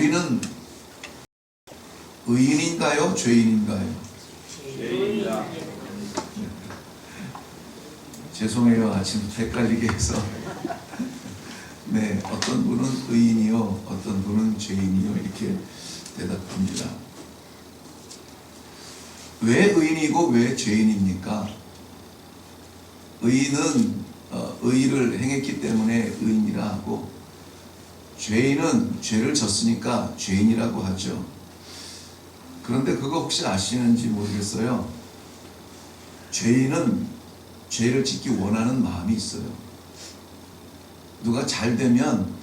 우리는 의인인가요? 죄인인가요? 죄인이다. 죄송해요. 아침부터 헷갈리게 해서. 네, 어떤 분은 의인이요, 어떤 분은 죄인이요, 이렇게 대답합니다. 왜 의인이고 왜 죄인입니까? 의인은 의를 행했기 때문에 의인이라 하고, 죄인은 죄를 졌으니까 죄인이라고 하죠. 그런데 그거 혹시 아시는지 모르겠어요. 죄인은 죄를 짓기 원하는 마음이 있어요. 누가 잘 되면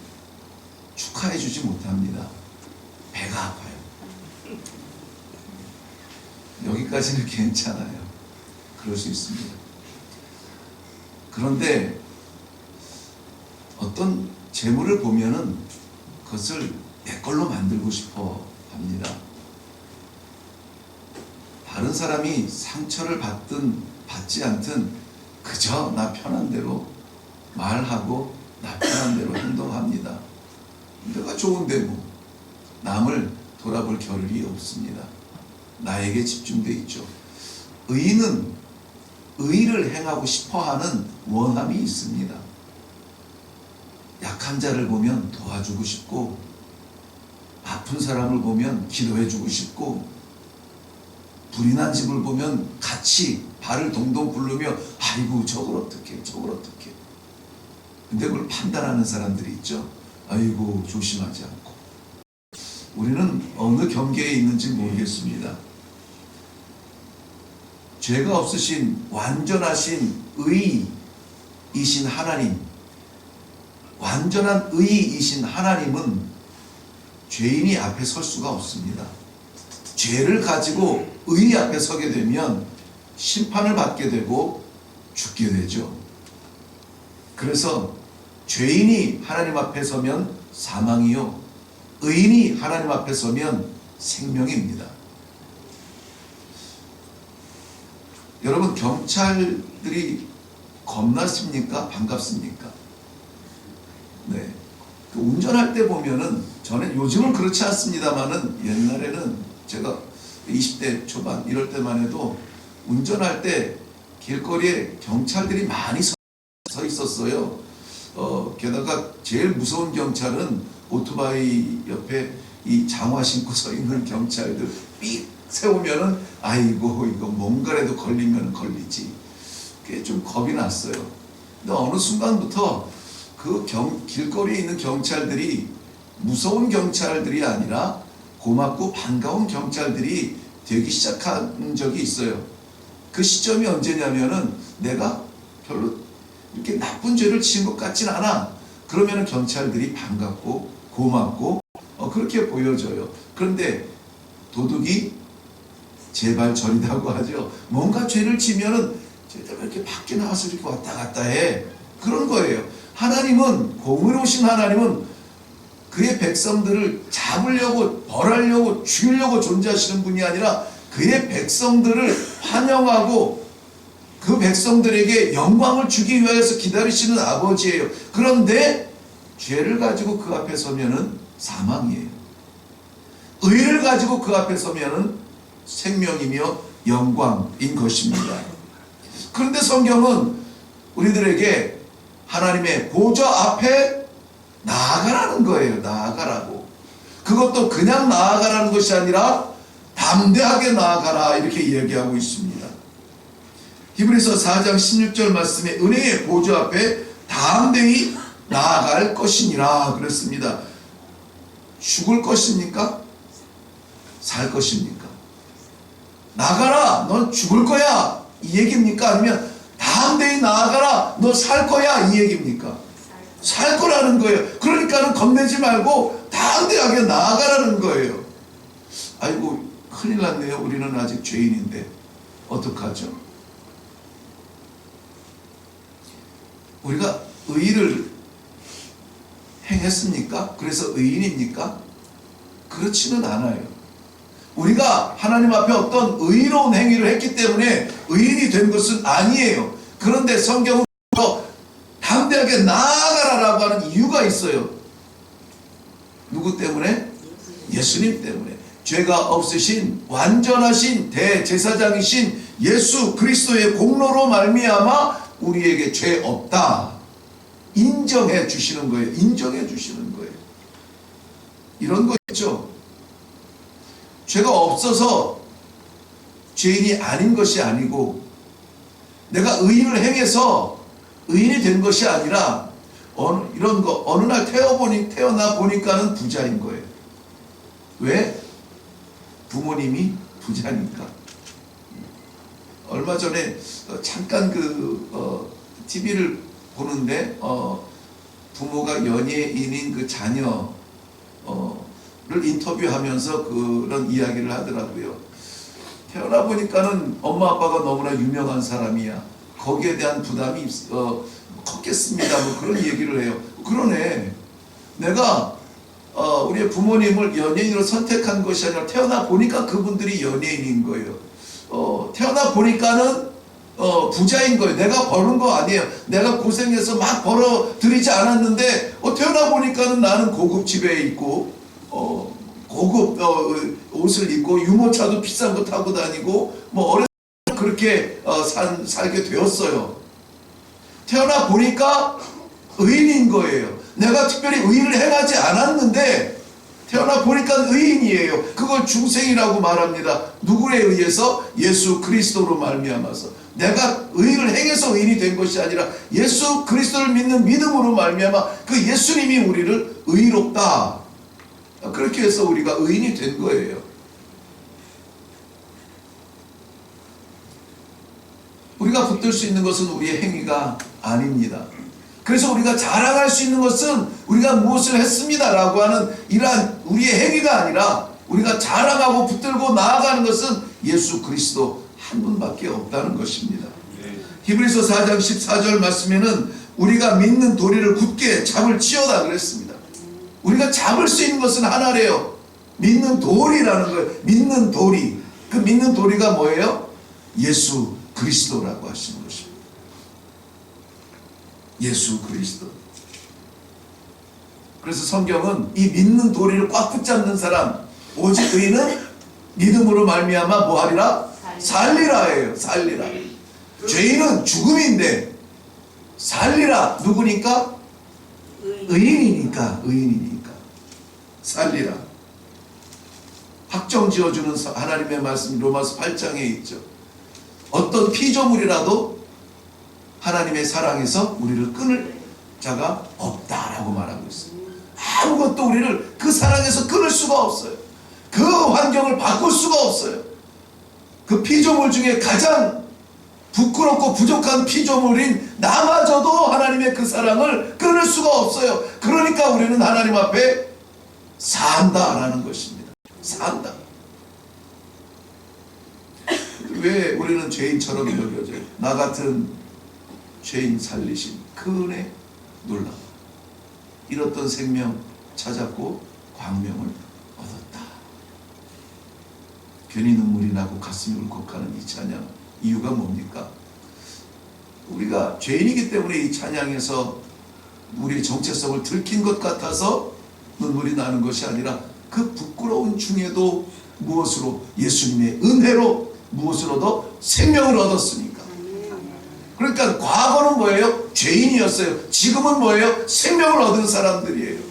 축하해 주지 못합니다. 배가 아파요. 여기까지는 괜찮아요. 그럴 수 있습니다. 그런데 어떤 재물을 보면은 그것을 내 걸로 만들고 싶어 합니다. 다른 사람이 상처를 받든 받지 않든 그저 나 편한 대로 말하고 나 편한 대로 행동합니다. 내가 좋은데 뭐 남을 돌아볼 겨를이 없습니다. 나에게 집중돼 있죠. 의인은 의를 행하고 싶어하는 원함이 있습니다. 약한 자를 보면 도와주고 싶고, 아픈 사람을 보면 기도해주고 싶고, 불이 난 집을 보면 같이 발을 동동 굴르며 아이고 저걸 어떡해 저걸 어떡해. 근데 그걸 판단하는 사람들이 있죠. 아이고 조심하지 않고. 우리는 어느 경계에 있는지 모르겠습니다. 죄가 없으신 완전하신 의이신 하나님, 완전한 의이신 하나님은 죄인이 앞에 설 수가 없습니다. 죄를 가지고 의 앞에 서게 되면 심판을 받게 되고 죽게 되죠. 그래서 죄인이 하나님 앞에 서면 사망이요, 의인이 하나님 앞에 서면 생명입니다. 여러분, 경찰들이 겁났습니까? 반갑습니까? 네. 운전할 때 보면은, 저는 요즘은 그렇지 않습니다만은 옛날에는 제가 20대 초반 이럴 때만 해도 운전할 때 길거리에 경찰들이 많이 서 있었어요. 게다가 제일 무서운 경찰은 오토바이 옆에 이 장화 신고 서 있는 경찰들 삑 세우면은 아이고 이거 뭔가라도 걸리면 걸리지. 그게 좀 겁이 났어요. 근데 어느 순간부터 그 길거리에 있는 경찰들이 무서운 경찰들이 아니라 고맙고 반가운 경찰들이 되기 시작한 적이 있어요. 그 시점이 언제냐면은 내가 별로 이렇게 나쁜 죄를 지은 것 같진 않아. 그러면은 경찰들이 반갑고 고맙고 그렇게 보여져요. 그런데 도둑이 제발 저리다고 하죠. 뭔가 죄를 지면은 쟤들 왜 이렇게 밖에 나와서 이렇게 왔다 갔다 해. 그런 거예요. 하나님은, 공의로우신 하나님은 그의 백성들을 잡으려고, 벌하려고, 죽이려고 존재하시는 분이 아니라 그의 백성들을 환영하고 그 백성들에게 영광을 주기 위해서 기다리시는 아버지예요. 그런데 죄를 가지고 그 앞에 서면은 사망이에요. 의를 가지고 그 앞에 서면은 생명이며 영광인 것입니다. 그런데 성경은 우리들에게 하나님의 보좌 앞에 나아가라는 거예요. 나아가라고. 그것도 그냥 나아가라는 것이 아니라 담대하게 나아가라, 이렇게 얘기하고 있습니다. 히브리서 4장 16절 말씀에 은혜의 보좌 앞에 담대히 나아갈 것이니라 그랬습니다. 죽을 것입니까? 살 것입니까? 나가라, 넌 죽을 거야, 이 얘기입니까? 아니면 담대히 나아가라, 너 살 거야, 이 얘기입니까? 살 거라는 거예요. 그러니까는 겁내지 말고 담대하게 나아가라는 거예요. 아이고 큰일 났네요. 우리는 아직 죄인인데 어떡하죠? 우리가 의를 행했습니까? 그래서 의인입니까? 그렇지는 않아요. 우리가 하나님 앞에 어떤 의로운 행위를 했기 때문에 의인이 된 것은 아니에요. 그런데 성경은 담대하게 나아가라라고 하는 이유가 있어요. 누구 때문에? 예수님 때문에. 죄가 없으신 완전하신 대제사장이신 예수 그리스도의 공로로 말미암아 우리에게 죄 없다 인정해 주시는 거예요. 인정해 주시는 거예요. 이런 거 있죠. 죄가 없어서 죄인이 아닌 것이 아니고 내가 의인을 행해서 의인이 된 것이 아니라 이런 거 어느 날 태어나 보니까는 부자인 거예요. 왜? 부모님이 부자니까. 얼마 전에 잠깐 TV를 보는데 부모가 연예인인 그 자녀를 인터뷰하면서 그런 이야기를 하더라고요. 태어나 보니까는 엄마 아빠가 너무나 유명한 사람이야. 거기에 대한 부담이 컸겠습니다. 뭐 그런 얘기를 해요. 그러네. 내가 우리의 부모님을 연예인으로 선택한 것이 아니라 태어나 보니까 그분들이 연예인인 거예요. 태어나 보니까는 부자인 거예요. 내가 버는 거 아니에요. 내가 고생해서 막 벌어 들이지 않았는데 태어나 보니까는 나는 고급 집에 있고 고급 옷을 입고 유모차도 비싼 거 타고 다니고 뭐 어렸을 때 그렇게 살게 되었어요. 태어나 보니까 의인인 거예요. 내가 특별히 의인을 행하지 않았는데 태어나 보니까 의인이에요. 그걸 중생이라고 말합니다. 누구에 의해서? 예수 그리스도로 말미암아서. 내가 의인을 행해서 의인이 된 것이 아니라 예수 그리스도를 믿는 믿음으로 말미암아 그 예수님이 우리를 의롭다. 그렇게 해서 우리가 의인이 된 거예요. 우리가 붙들 수 있는 것은 우리의 행위가 아닙니다. 그래서 우리가 자랑할 수 있는 것은 우리가 무엇을 했습니다라고 하는 이러한 우리의 행위가 아니라 우리가 자랑하고 붙들고 나아가는 것은 예수 그리스도 한 분밖에 없다는 것입니다. 히브리서 4장 14절 말씀에는 우리가 믿는 도리를 굳게 잡을지어다 그랬습니다. 우리가 잡을 수 있는 것은 하나래요. 믿는 도리라는 거예요. 믿는 도리. 그 믿는 도리가 뭐예요? 예수 그리스도라고 하시는 것입니다. 예수 그리스도. 그래서 성경은 이 믿는 도리를 꽉 붙잡는 사람 오직 의인은 믿음으로 말미암아 뭐하리라? 살리라 해요. 살리라. 죄인은 죽음인데 살리라 누구니까? 의인이니까. 의인이니까 살리라. 확정 지어주는 하나님의 말씀이 로마서 8장에 있죠. 어떤 피조물이라도 하나님의 사랑에서 우리를 끊을 자가 없다라고 말하고 있어요. 아무것도 우리를 그 사랑에서 끊을 수가 없어요. 그 환경을 바꿀 수가 없어요. 그 피조물 중에 가장 부끄럽고 부족한 피조물인 나마저도 하나님의 그 사랑을 끊을 수가 없어요. 그러니까 우리는 하나님 앞에 산다라는 것입니다. 산다. 왜 우리는 죄인처럼 여겨져요? 나 같은 죄인 살리신 그 은혜 놀라. 잃었던 생명 찾았고 광명을 얻었다. 괜히 눈물이 나고 가슴이 울컥하는 이 찬양. 이유가 뭡니까? 우리가 죄인이기 때문에 이 찬양에서 우리의 정체성을 들킨 것 같아서 눈물이 나는 것이 아니라 그 부끄러운 중에도 무엇으로? 예수님의 은혜로 무엇을 얻어? 생명을 얻었으니까. 그러니까 과거는 뭐예요? 죄인이었어요. 지금은 뭐예요? 생명을 얻은 사람들이에요.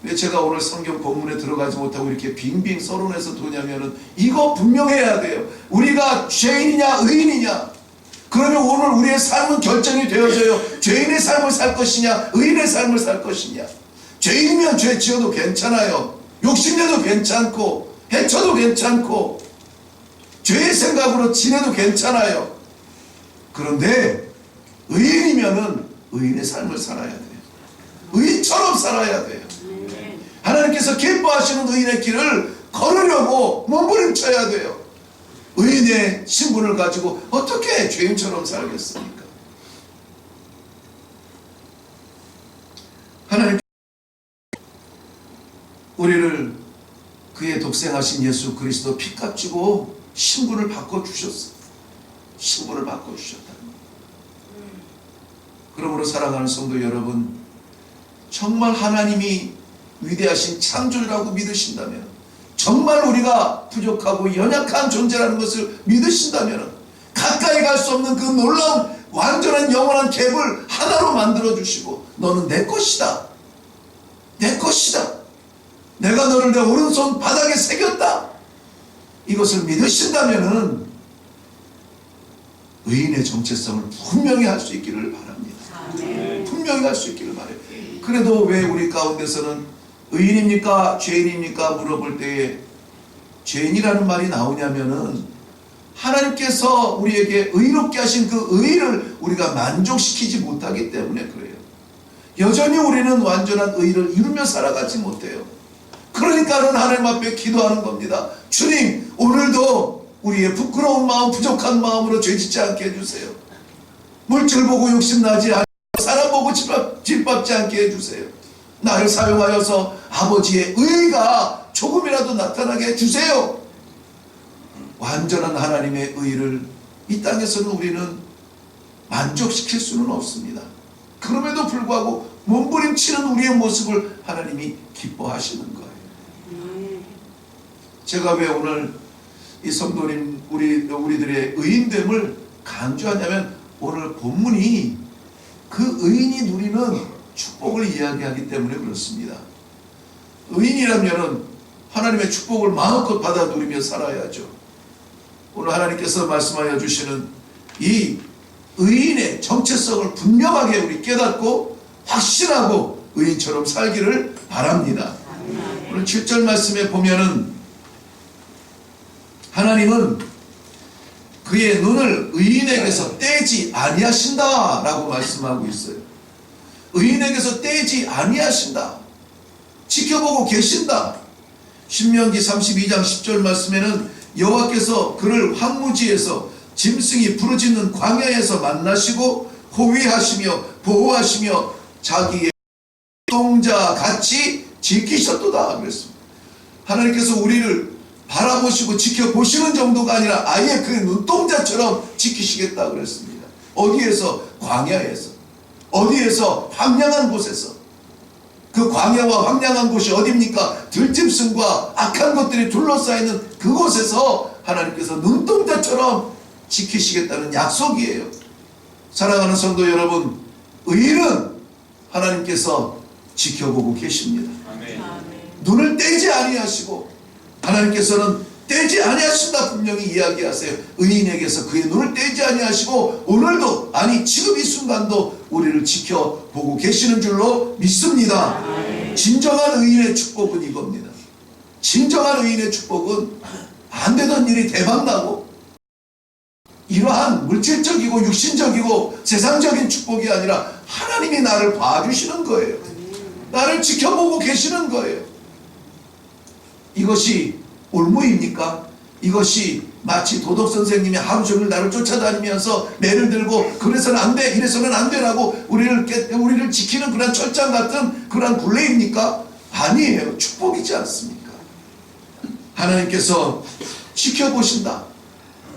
왜 제가 오늘 성경 본문에 들어가지 못하고 이렇게 빙빙 서론해서 도냐면은 이거 분명해야 돼요. 우리가 죄인이냐 의인이냐. 그러면 오늘 우리의 삶은 결정이 되어져요. 죄인의 삶을 살 것이냐 의인의 삶을 살 것이냐. 죄인이면 죄 지어도 괜찮아요. 욕심내도 괜찮고 해쳐도 괜찮고 죄의 생각으로 지내도 괜찮아요. 그런데 의인이면은 의인의 삶을 살아야 돼요. 의인처럼 살아야 돼요. 하나님께서 기뻐하시는 의인의 길을 걸으려고 몸부림쳐야 돼요. 의인의 신분을 가지고 어떻게 죄인처럼 살겠습니까? 하나님 우리를 그의 독생하신 예수 그리스도 피값 주고 신분을 바꿔주셨어요. 신분을 바꿔주셨다. 그러므로 사랑하는 성도 여러분, 정말 하나님이 위대하신 창조주라고 믿으신다면, 정말 우리가 부족하고 연약한 존재라는 것을 믿으신다면, 가까이 갈 수 없는 그 놀라운 완전한 영원한 갭을 하나로 만들어 주시고, 너는 내 것이다, 내 것이다, 내가 너를 내 오른손 바닥에 새겼다, 이것을 믿으신다면 의인의 정체성을 분명히 할 수 있기를 바랍니다. 분명히 할 수 있기를 바라요. 그래도 왜 우리 가운데서는 의인입니까 죄인입니까 물어볼 때에 죄인이라는 말이 나오냐면은, 하나님께서 우리에게 의롭게 하신 그 의를 우리가 만족시키지 못하기 때문에 그래요. 여전히 우리는 완전한 의를 이루며 살아가지 못해요. 그러니까는 하나님 앞에 기도하는 겁니다. 주님, 오늘도 우리의 부끄러운 마음, 부족한 마음으로 죄짓지 않게 해주세요. 물질 보고 욕심나지 않고 사람 보고 짓밟지 않게 해주세요. 나를 사용하여서 아버지의 의가 조금이라도 나타나게 해주세요. 완전한 하나님의 의를 이 땅에서는 우리는 만족시킬 수는 없습니다. 그럼에도 불구하고 몸부림치는 우리의 모습을 하나님이 기뻐하시는 거예요. 제가 왜 오늘 이 성도님 우리들의 의인됨을 강조하냐면, 오늘 본문이 그 의인이 누리는 축복을 이야기하기 때문에 그렇습니다. 의인이라면 하나님의 축복을 마음껏 받아 누리며 살아야죠. 오늘 하나님께서 말씀하여 주시는 이 의인의 정체성을 분명하게 우리 깨닫고 확신하고 의인처럼 살기를 바랍니다. 오늘 7절 말씀에 보면은 하나님은 그의 눈을 의인에게서 떼지 아니하신다 라고 말씀하고 있어요. 의인에게서 떼지 아니하신다, 지켜보고 계신다. 신명기 32장 10절 말씀에는 여호와께서 그를 황무지에서 짐승이 부르짖는 광야에서 만나시고 호위하시며 보호하시며 자기의 동자 같이 지키셨도다 그랬습니다. 하나님께서 우리를 바라보시고 지켜보시는 정도가 아니라 아예 그 눈동자처럼 지키시겠다 그랬습니다. 어디에서? 광야에서. 어디에서? 황량한 곳에서. 그 광야와 황량한 곳이 어디입니까? 들짐승과 악한 것들이 둘러싸이는 그곳에서 하나님께서 눈동자처럼 지키시겠다는 약속이에요. 사랑하는 성도 여러분, 의인은 하나님께서 지켜보고 계십니다. 아멘. 눈을 떼지 아니하시고, 하나님께서는 떼지 아니하신다 분명히 이야기하세요. 의인에게서 그의 눈을 떼지 아니하시고 오늘도, 아니 지금 이 순간도 우리를 지켜보고 계시는 줄로 믿습니다. 진정한 의인의 축복은 이겁니다. 진정한 의인의 축복은 안 되던 일이 대박나고, 이러한 물질적이고 육신적이고 세상적인 축복이 아니라 하나님이 나를 봐주시는 거예요. 나를 지켜보고 계시는 거예요. 이것이 올무입니까? 이것이 마치 도덕 선생님이 하루 종일 나를 쫓아다니면서 매를 들고 그래서는 안 돼, 이래서는 안 되라고 우리를 지키는 그런 철장 같은 그런 굴레입니까? 아니에요. 축복이지 않습니까? 하나님께서 지켜보신다.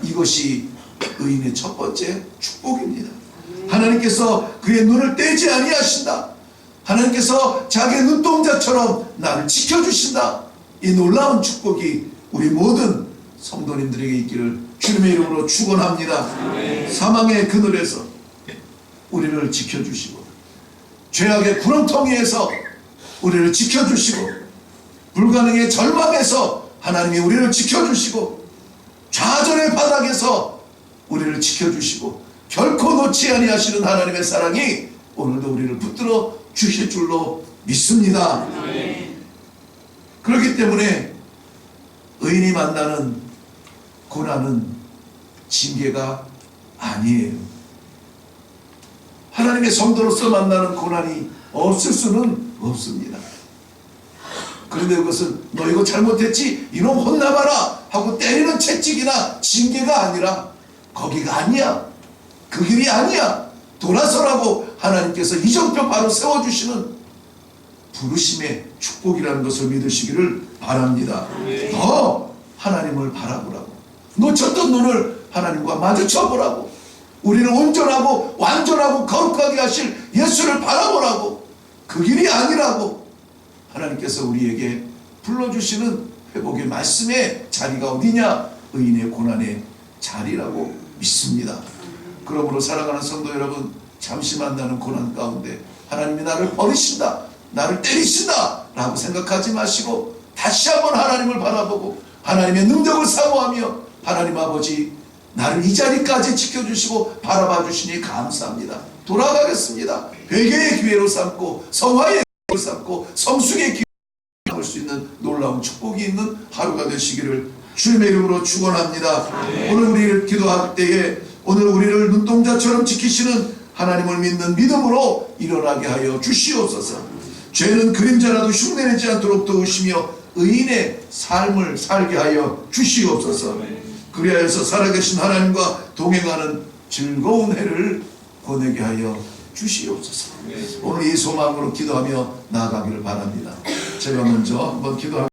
이것이 의인의 첫 번째 축복입니다. 하나님께서 그의 눈을 떼지 아니하신다. 하나님께서 자기의 눈동자처럼 나를 지켜주신다. 이 놀라운 축복이 우리 모든 성도님들에게 있기를 주님의 이름으로 축원합니다. 사망의 그늘에서 우리를 지켜주시고, 죄악의 구렁텅이에서 우리를 지켜주시고, 불가능의 절망에서 하나님이 우리를 지켜주시고, 좌절의 바닥에서 우리를 지켜주시고, 결코 놓지 아니하시는 하나님의 사랑이 오늘도 우리를 붙들어 주실 줄로 믿습니다. 그렇기 때문에 의인이 만나는 고난은 징계가 아니에요. 하나님의 성도로서 만나는 고난이 없을 수는 없습니다. 그런데 그것은 너 이거 잘못했지? 이놈 혼나봐라 하고 때리는 채찍이나 징계가 아니라, 거기가 아니야, 그 길이 아니야, 돌아서라고 하나님께서 이정표 바로 세워주시는 부르심의 축복이라는 것을 믿으시기를 바랍니다. 더 하나님을 바라보라고, 놓쳤던 눈을 하나님과 마주쳐보라고, 우리를 온전하고 완전하고 거룩하게 하실 예수를 바라보라고, 그 길이 아니라고 하나님께서 우리에게 불러주시는 회복의 말씀의 자리가 어디냐? 의인의 고난의 자리라고 믿습니다. 그러므로 사랑하는 성도 여러분, 잠시 만나는 고난 가운데 하나님이 나를 버리신다, 나를 때리신다 라고 생각하지 마시고 다시 한번 하나님을 바라보고 하나님의 능력을 사모하며 하나님 아버지 나를 이 자리까지 지켜주시고 바라봐 주시니 감사합니다. 돌아가겠습니다. 회개의 기회로 삼고 성화의 기회로 삼고 성숙의 기회로 삼을 수 있는 놀라운 축복이 있는 하루가 되시기를 주님의 이름으로 축원합니다. 오늘 우리를 기도할 때에 오늘 우리를 눈동자처럼 지키시는 하나님을 믿는 믿음으로 일어나게 하여 주시옵소서. 죄는 그림자라도 흉내내지 않도록 도우시며 의인의 삶을 살게 하여 주시옵소서. 그리하여서 살아계신 하나님과 동행하는 즐거운 해를 보내게 하여 주시옵소서. 오늘 이 소망으로 기도하며 나아가기를 바랍니다. 제가 먼저 한번 기도합니다.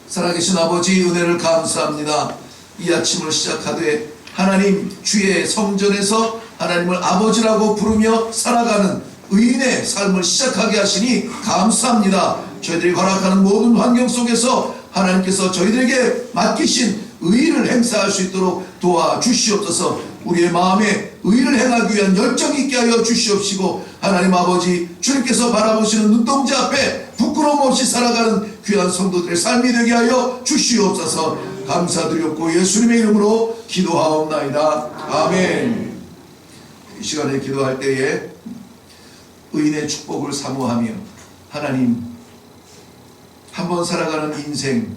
살아계신 아버지, 은혜를 감사합니다. 이 아침을 시작하되 하나님 주의 성전에서 하나님을 아버지라고 부르며 살아가는 의인의 삶을 시작하게 하시니 감사합니다. 저희들이 허락하는 모든 환경 속에서 하나님께서 저희들에게 맡기신 의의를 행사할 수 있도록 도와주시옵소서. 우리의 마음에 의의를 행하기 위한 열정이 있게 하여 주시옵시고 하나님 아버지 주님께서 바라보시는 눈동자 앞에 부끄러움 없이 살아가는 귀한 성도들의 삶이 되게 하여 주시옵소서. 감사드렸고 예수님의 이름으로 기도하옵나이다. 아멘. 이 시간에 기도할 때에 의인의 축복을 사모하며 하나님 한번 살아가는 인생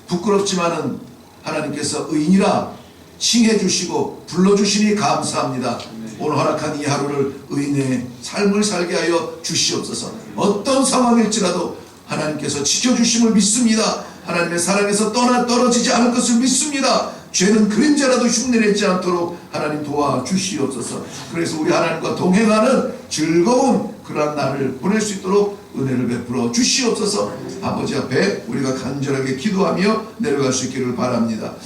부끄럽지만은 하나님께서 의인이라 칭해 주시고 불러주시니 감사합니다. 오늘 허락한 이 하루를 의인의 삶을 살게 하여 주시옵소서. 어떤 상황일지라도 하나님께서 지켜주심을 믿습니다. 하나님의 사랑에서 떨어지지 않을 것을 믿습니다. 죄는 그림자라도 흉내내지 않도록 하나님 도와주시옵소서. 그래서 우리 하나님과 동행하는 즐거운 그러한 날을 보낼 수 있도록 은혜를 베풀어 주시옵소서. 아버지 앞에 우리가 간절하게 기도하며 내려갈 수 있기를 바랍니다.